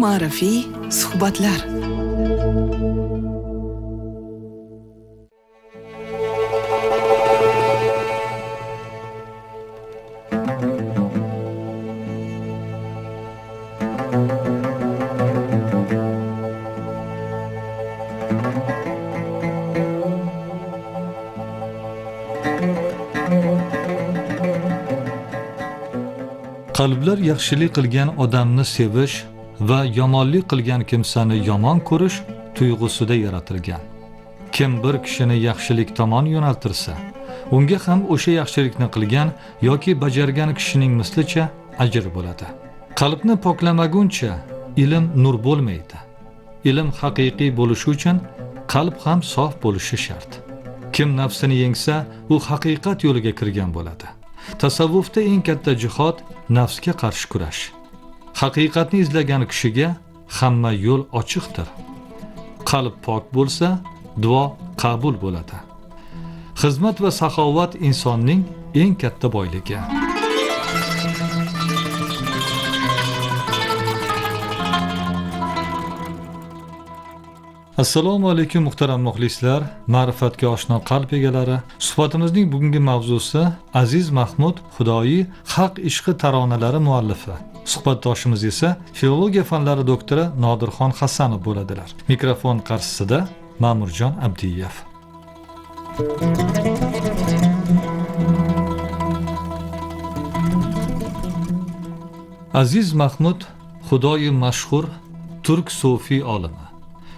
ma'rifiy suhbatlar. Qalblar yaxshilik qilgan odamni sevish va yomonlik qilgan kimsani yomon ko'rish tuyg'usida yaratilgan. Kim bir kishini yaxshilik tomon yo'naltirsa, unga ham o'sha yaxshilikni qilgan yoki bajargan kishining mislicha ajr bo'ladi. Qalbni poklamaguncha ilm nur bo'lmaydi. Ilm haqiqiy bo'lishi uchun qalb ham sof bo'lishi shart. Kim nafsini yengsa, u haqiqat yo'liga kirgan bo'ladi. Tasavvufda eng katta jihod nafsga qarshi kurash. Haqiqatni izlagan kishiga hamma yo'l ochiqdir. Qalb pok bo'lsa, duo qabul bo'ladi. Xizmat va saxovat insonning eng katta boyligi. Assalomu alaykum muhtaram muxlislar, ma'rifatga oshno qalb egalari. Suhbatimizning bugungi mavzusi Aziz Mahmud Xudoyi Haq ishqi taronalari muallifi. Suhbatdoshimiz esa filologiya fanlari doktori Nodirxon Hasanov bo'ladilar. Mikrofon qarshisida Ma'murjon Abdiyev. Aziz Mahmud Xudoyi mashhur turk sufi olimi,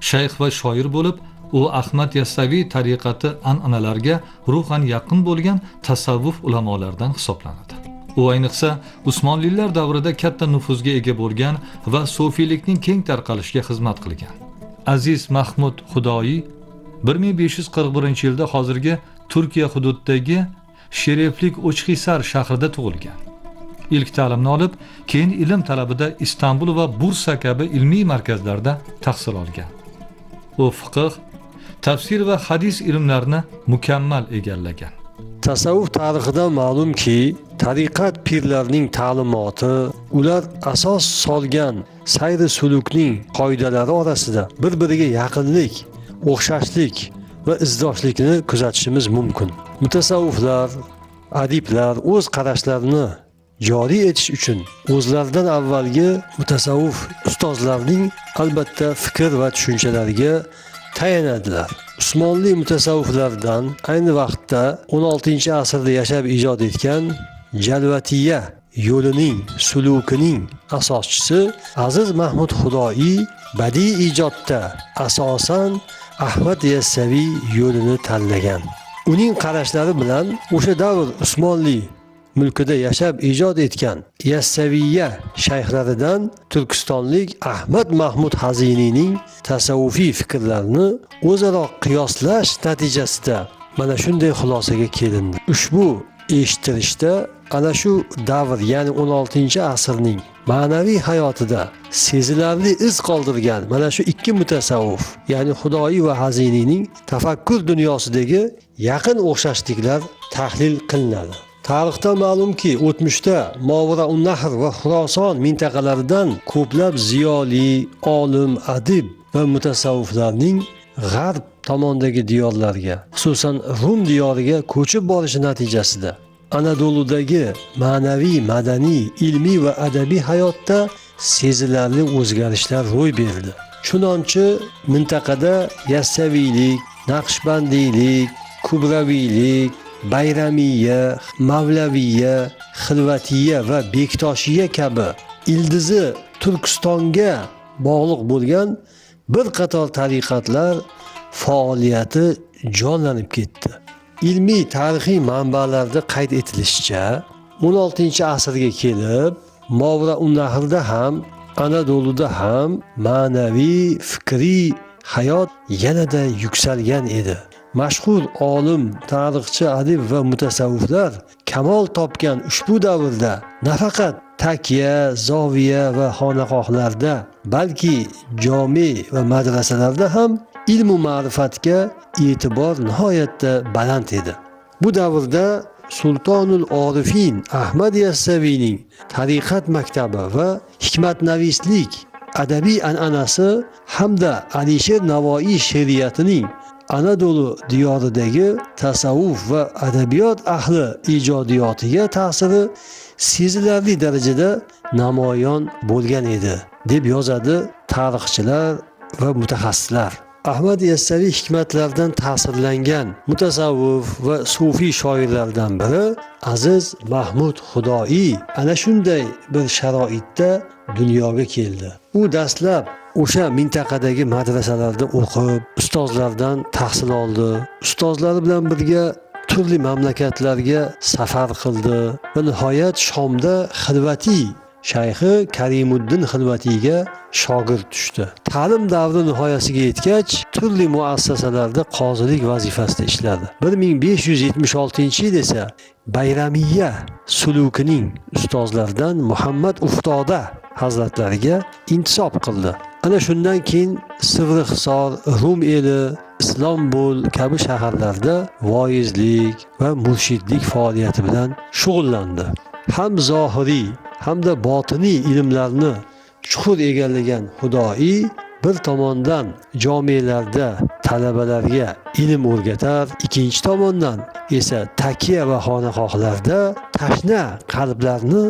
shayx va shoir bo'lib, u Ahmad Yassaviy tariqati an'analariga ruhan yaqin bo'lgan tasavvuf ulamolaridan hisoblanadi. U ayniqsa Usmonlilar davrida katta nufuzga ega bo'lgan va sufiylikning keng tarqalishiga xizmat qilgan. Aziz Mahmud Xudoyi 1541-yilda hozirgi Turkiya hududidagi Shereflik O'chhisar shahrida tug'ilgan. İlk ta'limni olib, keyin ilm talabida Istanbul va Bursa kabi ilmiy markazlarda tahsil olgan. U fiqh, tafsir va hadis ilmlarini mukammal egallagan. Tasavvuf tarixidan ma'lumki, tariqat pirlarining ta'limoti, ular asos solgan sayr-i sulukning qoidalari orasida bir-biriga yaqinlik, o'xshashlik va izdoshlikni kuzatishimiz mumkin. Mutasavviflar, adiblar o'z qarashlarini joriy etish uchun o'zlaridan avvalgi mutasavvuf ustozlarning albatta fikr va tushunchalariga tayanadilar. Usmonli mutasavviflardan ayni vaqtda 16-asrda yashab ijod etgan Jalvatiya yo'lining sulukining asoschisi Aziz Mahmud Xudoyi badiiy ijodda asosan Ahmad Yassaviy yo'lini tanlagan. Uning qarashlari bilan o'sha davr Usmonli mulkida yashab ijod etgan Yassaviya shayxlaridan turkistonlik Ahmad Mahmud Haziniyning tasavvufiy fikrlarini o'zaro qiyoslash natijasida mana shunday xulosaga kelindi. Ushbu eshittirishda ana shu davr, ya'ni 16-asrning ma'naviy hayotida sezilarli iz qoldirgan mana shu ikki mutasavvuf, ya'ni Xudoyi va Haziniyning tafakkur dunyosidagi yaqin o'xshashliklar tahlil qilinadi. Tarixdan ma'lumki, o'tmishda Movra-un-Nahr va Xuroson mintaqalaridan ko'plab ziyoli, olim, adib va mutasavviflarning g'arb tomondagi diyorlarga, xususan Rum diyoriga ko'chib borishi natijasida Anadoludagi ma'naviy, madaniy, ilmiy va adabiy hayotda sezilarli o'zgarishlar ro'y berdi. Chunonchi mintaqada Yassaviylik, Naqshbandiylik, Kubraviylik, Bayramiya, Mavlaviya, Xilvatiya va Bektoshiya kabi ildizi Turkistonga bog'liq bo'lgan bir qator tariqatlar faoliyati jonlanib ketdi. Ilmiy tarixiy manbalarda qayd etilishicha, 16-asrga kelib, Movra-un-Nahrda ham, Anadoluda ham ma'naviy, fikriy hayot yanada yuksalgan edi. Mashhur olim, tarixchi, adib va mutasavviflar kamol topgan ushbu davrda nafaqat takya, zoviya va xonaqohlarda, balki jome va madrasalarda ham ilm va ma'rifatga e'tibor nihoyatda baland edi. Bu davrda Sultonul Orifin Ahmad Yassaviyning tariqat maktabi va hikmatnavislik adabiy an'anasi hamda Alisher Navoiy she'riyatining Anadolu diyoridagi tasavvuf va adabiyot ahli ijodiyotiga ta'siri sezilarli darajada namoyon bo'lgan edi, deb yozadi tarixchilar va mutaxassislar. Ahmad Yassaviy hikmatlaridan ta'sirlangan mutasavvif va sufiy shoirlardan biri Aziz Mahmud Xudoiy ana shunday bir sharoitda dunyoga keldi. U dastlab o'sha mintaqadagi madrasalarda o'qib, ustozlardan tahsil oldi. Ustozlari bilan birga turli mamlakatlarga safar qildi va nihoyat Shomda Xilvatiy shayxi Karimuddin Xilvatiyga shogird tushdi. Ta'lim davri nihoyasiga yetgach, turli muassasalarda qozilik vazifasida ishladi. 1576-yil esa Bayramiya sulukining ustozlaridan Muhammad Uftoda hazratlariga intisob qildi. Ana shundan keyin Sivrihisor, Rum eli, Istanbul kabi shaharlarda voizlik va murshidlik faoliyati bilan shug'ullandi. Ham zohiriy hamda botiniy ilmlarni chuqur egallagan Xudoiy bir tomondan jomelarda talabalarga ilm o'rgatar, ikkinchi tomondan esa takiya va xonaqohlarda tashna qalblarni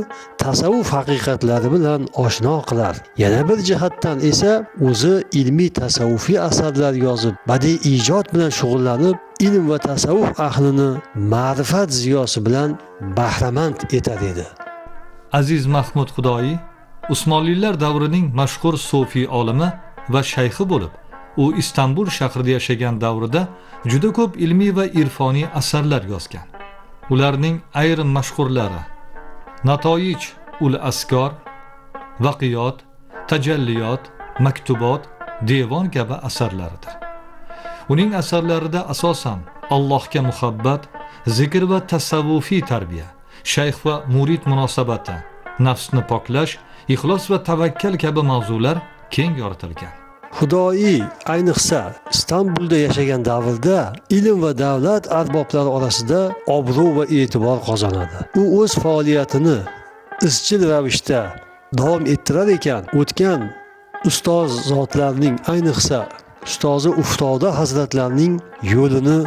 tasavvuf haqiqatlari bilan oshno qilar. Yana bir jihatdan esa o'zi ilmiy tasavvufiy asarlar yozib, badiiy ijod bilan shug'ullanib, ilm va tasavvuf ahlini ma'rifat ziyosi bilan bahramand etar edi. Aziz Mahmud Xudoiy Usmonlilar davrining mashhur sufiy olimi va shayxi bo'lib, u Istanbul shahrida yashagan davrida juda ko'p ilmiy va irfoniy asarlar yozgan. Ularning ayrim mashhurlari Natoij ul Askor, Vaqiyot, Tajalliyot, Maktubot, Devon kabi asarlaridir. Uning asarlarida asosan Allohga muhabbat, zikr va tasavvufiy tarbiya, shayx va murid munosabati, nafsni poklash, ixlos va tavakkal kabi mavzular keng yoritilgan. Xudoiy ayniqsa Istanbulda yashagan davrda ilm va davlat arboblari orasida obro' va e'tibor qozonadi. U o'z faoliyatini izchil ravishda davom ettirar ekan, o'tgan ustoz zotlarning, ayniqsa ustozi Uftoda hazratlarining yo'lini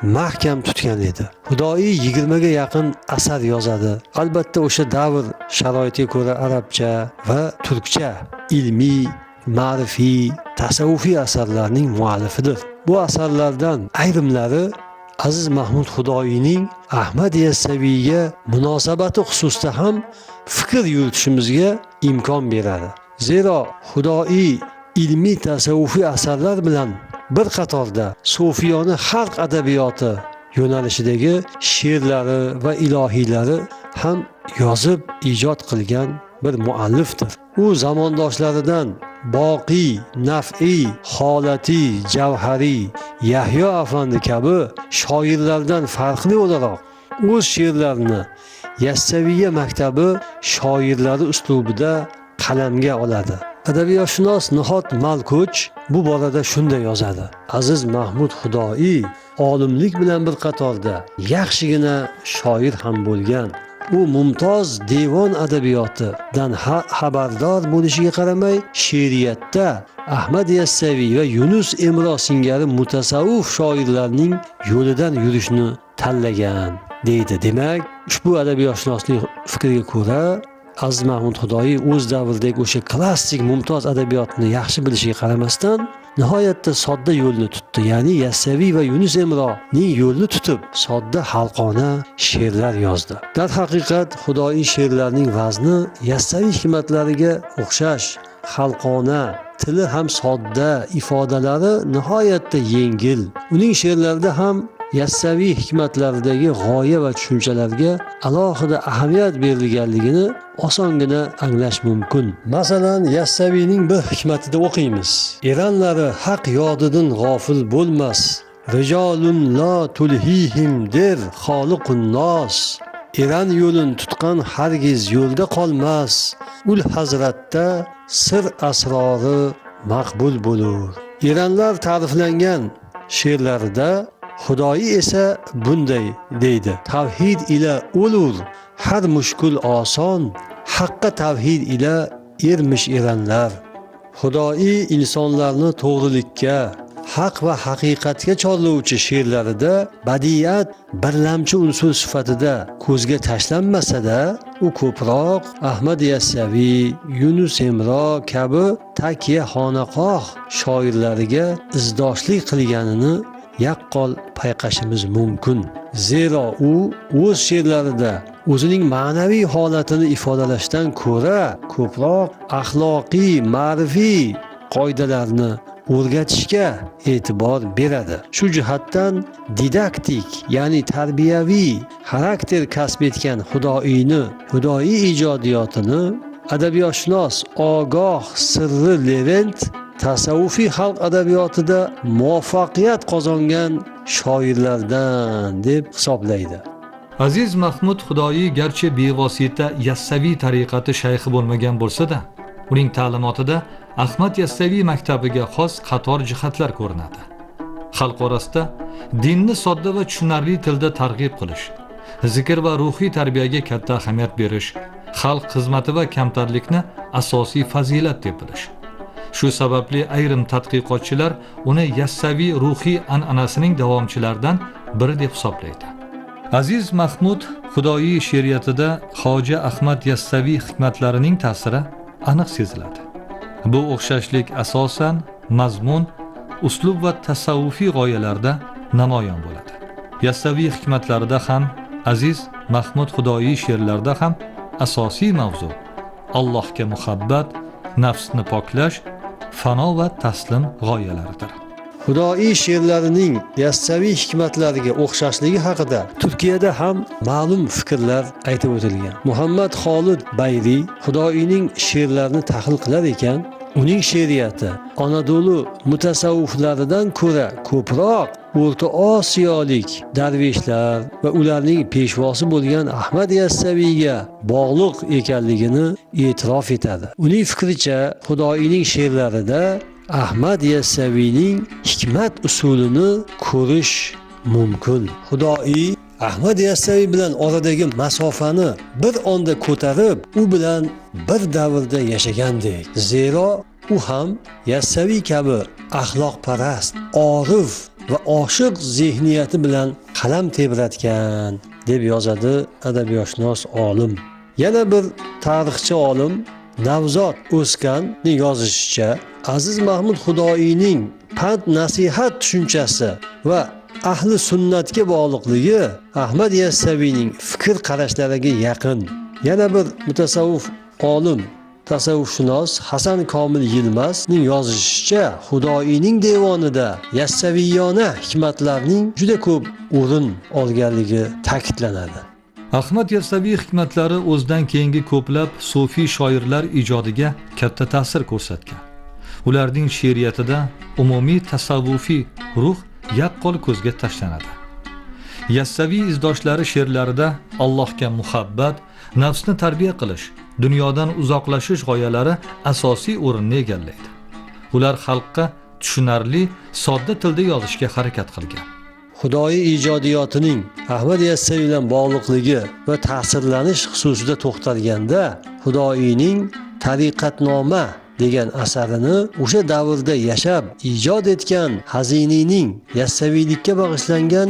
mahkam tutgan edi. Xudoiy 20 ga yaqin asar yozadi. Albatta o'sha davr sharoitiga ko'ra arabcha va turkcha ilmiy, ma'rifiy, tasavvufiy asarlarning muallifidir. Bu asarlardan ayrimlari Aziz Mahmud Xudoiyning Ahmad Yassaviyga munosabati xususida ham fikr yuritishimizga imkon beradi. Zero Xudoiy ilmiy tasavvufiy asarlar bilan bir qatorda sufiyona xalq adabiyoti yo'nalishidagi she'rlari va ilohiylari ham yozib ijod qilgan bir muallifdir. U zamondoshlaridan Boqiy, Naf'iy, Holatiy, Javhariy, Yahyo afandi kabi shoirlardan farqli o'laroq o'z she'rlarini Yassaviya maktabi shoirlari uslubida qalamga oladi. Adabiyotshunos Nihot Malkuch bu borada shunday yozadi. Aziz Mahmud Xudoiy olimlik bilan bir qatorda yaxshigina shoir ham bo'lgan. U mumtoz devon adabiyotidan xabardor bo'lishiga qaramay, she'riyatda Ahmad Yassaviy va Yunus Emro singari mutasavvuf shoirlarning yo'lidan yurishni tanlagan, deydi. Demak, ushbu adabiyotshunosning fikriga ko'ra Aziz Mahmud Xudoiy o'z davridagi o'sha klassik mumtoz adabiyotni yaxshi bilishiga qaramasdan nihoyatda sodda yo'lni tutdi. Ya'ni Yassaviy va Yunus Emroning yo'lni tutib, sodda xalqona she'rlar yozdi. Dar haqiqat Xudoiy she'rlarining vazni Yassaviy hikmatlariga o'xshash, xalqona, tili ham sodda, ifodalari nihoyatda yengil. Uning she'rlarida ham Yassaviy hikmatlaridagi g'oya va tushunchalarga alohida ahamiyat berilganligini osongina anglash mumkin. Masalan, Yassaviyning bir hikmatida o'qiymiz. Eranlari haq yodidan g'ofil bo'lmas. Rijolun la tulhihim der xoliqun nos. Eran yo'lin tutgan hargiz yo'lda qolmas. Ul hazratda sir asrori maqbul bo'lur. Eranlar ta'riflangan she'rlarida Xudoiy esa bunday deydi. Tavhid ila o'lur har mushkul oson, haqqa tavhid ila ermish eranlar. Xudoiy insonlarni to'g'rilikka, haq va haqiqatga chorlovchi she'rlarida badiiyat birlamchi unsur sifatida ko'zga tashlanmasa-da, u ko'proq Ahmad Yassaviy, Yunus Emro kabi takya xonaqoh shoirlariga izdoshlik qilganini yaqqol payqashimiz mumkin. Zero u o'z she'rlarida o'zining ma'naviy holatini ifodalashdan ko'ra ko'proq axloqiy, ma'rifiy qoidalarni o'rgatishga e'tibor beradi. Shu jihatdan didaktik, ya'ni tarbiyaviy xarakter kasb etgan Xudoiy ijodiyotini adabiyotshunos Ogoh Sirri Levent tasavvufiy xalq adabiyotida muvaffaqiyat qozongan shoirlardan deb hisoblaydi. Aziz Mahmud Xudoiy garchi bevosita Yassaviy tariqati shayxi bo'lmagan bo'lsa-da, uning ta'limotida Ahmad Yassaviy maktabiga xos qator jihatlar ko'rinadi. Xalq orasida dinni sodda va tushunarli tilda targ'ib qilish, zikr va ruhiy tarbiyaga katta ahamiyat berish, xalq xizmati va kamtarlikni asosiy fazilat deb bilish. Shu sababli ayrim tadqiqotchilar uni Yassaviy ruhiy an'anasining davomchilaridan biri deb hisoblaydi. Aziz Mahmud Xudoiy she'riyatida Hoji Ahmad Yassaviy hikmatlarining ta'siri aniq seziladi. Bu o'xshashlik asosan mazmun, uslub va tasavvufiy g'oyalarda namoyon bo'ladi. Yassaviy hikmatlarida ham, Aziz Mahmud Xudoiy she'rlarida ham asosiy mavzu Allohga muhabbat, nafsni poklash, fano va taslim g'oyalaridir. Xudoiy she'rlarining Yassaviy hikmatlariga o'xshashligi haqida Turkiyada ham ma'lum fikrlar aytib o'tilgan. Muhammad Xolid Bayri Xudoiyning she'rlarini tahlil qilar ekan, uning she'riyati Anadolu mutasavviflaridan ko'ra ko'proq O'rta Osiyolik darveshlar va ularning peshvosi bo'lgan Ahmad Yassaviyga bog'liq ekanligini e'tirof etadi. Uning fikricha, Xudoiyning she'rlarida Ahmad Yassaviyning hikmat usulini ko'rish mumkin. Xudoiy Ahmad Yassaviy bilan oradagi masofani bir onda ko'tarib, u bilan bir davrda yashagandek. Zero u ham Yassaviy kabi axloqparast, orif va oshiq zehniyati bilan qalam tebratgan deb yozadi adabiyotshunos olim. Yana bir tarixchi olim Navzod O'skanning yozishicha, Aziz Mahmud Xudoiyning pand nasihat tushunchasi va ahli sunnatga bog'liqligi Ahmad Yassaviyning fikr qarashlariga yaqin. Yana bir mutasavvif olim, tasavvufshunos Hasan Komil Yilmazning yozishicha, Xudoiyning devonida yassaviyona hikmatlarning juda ko'p o'rin olganligi ta'kidlanadi. Ahmad Yassaviy hikmatlari o'zidan keyingi ko'plab sufiy shoirlar ijodiga katta ta'sir ko'rsatgan. Ularning she'riyatida umumiy tasavvufiy ruh yaqqol ko'zga tashlanadi. Yassaviy izdoshlari she'rlarida Allohga muhabbat, nafsni tarbiya qilish, dunyodan uzoqlashish g'oyalari asosiy o'rinni egallaydi. Ular xalqqa tushunarli, sodda tilda yozishga harakat qilgan. Xudoiy ijodiyotining Ahmad Yassaviy bilan bog'liqligi va ta'sirlanish xususida to'xtalganda, Xudoiyning Tariqatnoma degan asarini o'sha davrda yashab ijod etgan Haziniyning Yassaviylikka bag'ishlangan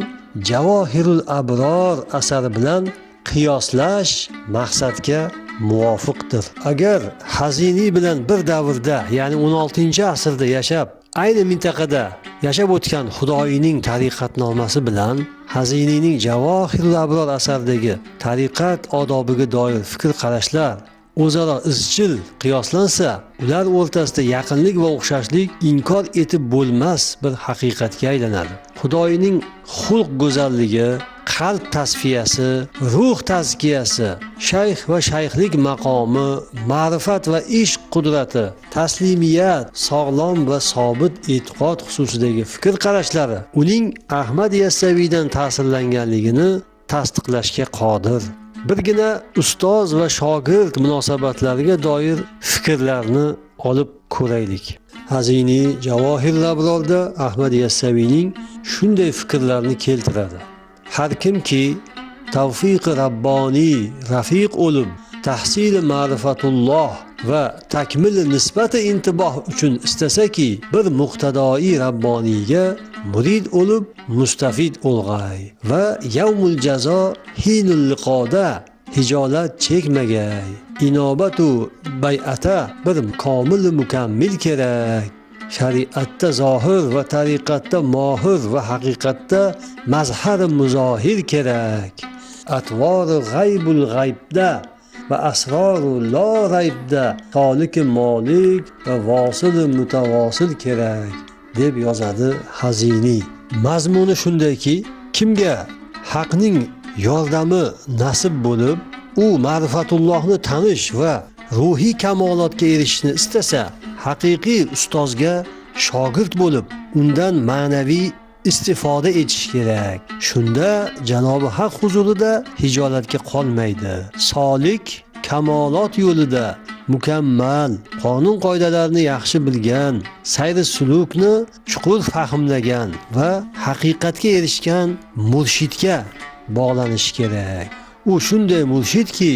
Javohirul Abror asari bilan qiyoslash maqsadga muvofiqdir. Agar Haziniy bilan bir davrda, ya'ni 16-asrda yashab, ayni mintaqada yashab o'tgan Xudoiyning Tariqatnomasi bilan Haziniyning Javohirul Abror asaridagi tariqat odobiga doir fikr qarashlar o'zaro izchil qiyoslansa, ular o'rtasida yaqinlik va o'xshashlik inkor etib bo'lmas bir haqiqatga aylanadi. Xudoiyning xulq go'zalligi, qalb tasfiyasi, ruh tazkiyasi, shayx va shayxlik maqomi, ma'rifat va ishq qudrati, taslimiyat, sog'lom va sobit e'tiqod xususidagi fikr qarashlari uning Ahmad Yassaviydan ta'sirlanganligini tasdiqlashga qodir. Birgina ustoz va shogird munosabatlariga doir fikrlarni olib ko'raylik. Haziniy Javohirul Abrorda Ahmad Yassaviyning shunday fikrlarni keltiradi. Har kimki tavfiq rabboniy rafiq o'lib tahsil ma'rifatulloh va takmil nisbati intiboh uchun istasaki bir muqtadoi rabboniyga murid bo'lib mustafid o'lg'ay va yavmul jazo hinul liqoda hijolat chekmagay. Inobatu bay'ata bir komil mukammil kerak. Shariatda zohir va tariqatda mohir va haqiqatda mazhar muzohir kerak. Atvori g'aybul g'aybda va asroru la raybda xoliki molik va vosil mutavosil kerak deb yozadi Hazini. Mazmuni shundayki, kimga haqning yordami nasib bo'lib, u ma'rifatullohni tanish va ruhiy kamolotga erishishni istasa, haqiqiy ustozga shogird bo'lib, undan ma'naviy istifoda etish kerak. Shunda Janobi Haq huzurida hijolatga qolmaydi. Solik kamolot yo'lida mukammal, qonun qoidalarini yaxshi bilgan, sayr sulukni chuqur fahmlagan va haqiqatga erishgan murshidga bog'lanish kerak. U shunday murshidki,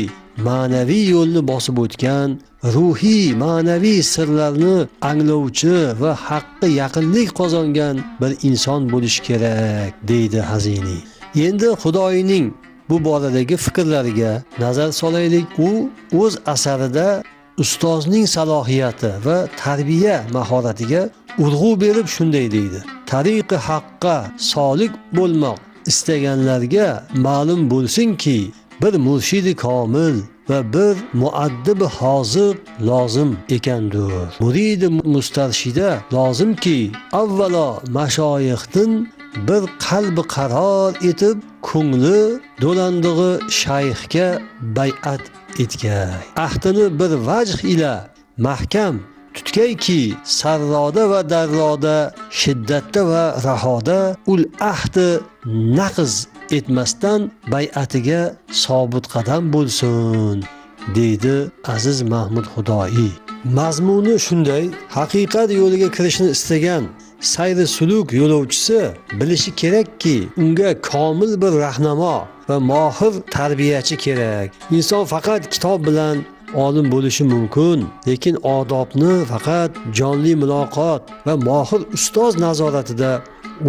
ma'naviy yo'lni bosib o'tgan, ruhiy, ma'naviy sirlarni anglovchi va haqqa yaqinlik qozongan bir inson bo'lish kerak, deydi Hazini. Endi Xudoyining bu boradagi fikrlariga nazar solaylik. U o'z asarida ustozning salohiyati va tarbiya mahoratiga urg'u berib shunday deydi: Tariqi haqqa solik bo'lmoq istaganlarga ma'lum bo'lsinki, bir murshidi komil va bir muaddib hozir lozim ekandir. Muridi mustarshida lozimki, avvalo mashoyixdan bir qalbi qaror etib, ko'ngli do'landig'i shayxga bay'at etgay. Ahdini bir vajh ila mahkam tutgayki, sarroda va darroda, shiddatda va rahoda ul ahdi naqz etmasdan bay'atiga sobit qadam bo'lsin, deydi aziz Mahmud Xudoyi. Mazmuni shunday: haqiqat yo'liga kirishni istagan sayri suluk yo'lovchisi bilishi kerakki, unga komil bir rahnamo va mohir tarbiyachi kerak. Inson faqat kitob bilan olim bo'lishi mumkin, lekin odobni faqat jonli muloqot va mohir ustoz nazoratida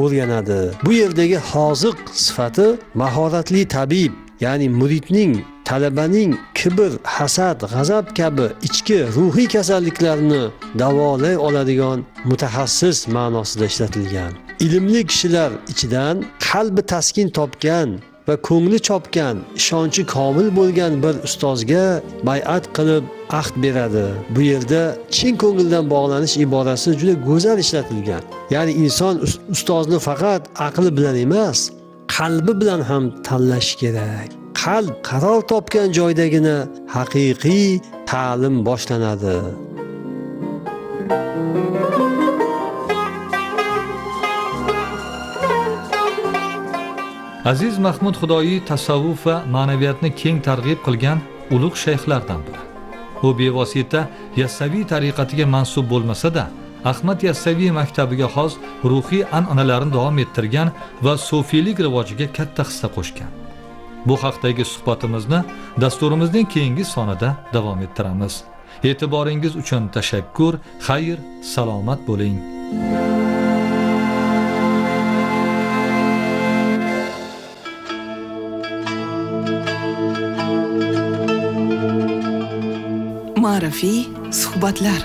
o'rganadi. Bu yerdagi hoziq sifati mahoratli tabib, ya'ni muridning, talabaning kibr, hasad, g'azab kabi ichki ruhiy kasalliklarni davolay oladigan mutaxassis ma'nosida ishlatilgan. Ilmli kishilar ichidan qalbi taskin topgan va ko'ngli chopgan, ishonchi komil bo'lgan bir ustozga bay'at qilib ahd beradi. Bu yerda chin ko'ngildan bog'lanish iborasi juda go'zal ishlatilgan. Ya'ni inson ustozni faqat aqli bilan emas, qalbi bilan ham tanlash kerak. Qalb qaror topgan joydagina haqiqiy ta'lim boshlanadi. Aziz Mahmud Xudoyi tasavvuf va ma'naviyatni keng targ'ib qilgan ulug' shayxlardan biri. U bevosita Yassaviy tariqatiga mansub bo'lmasa-da, Ahmad Yassaviy maktabiga xos ruhiy an'analarni davom ettirgan va sufiylik rivojiga katta hissa qo'shgan. Bu haqdagi suhbatimizni dasturimizning keyingi sonida davom ettiramiz. E'tiboringiz uchun tashakkur, xayr, salomat bo'ling. Ma'rifiy suhbatlar.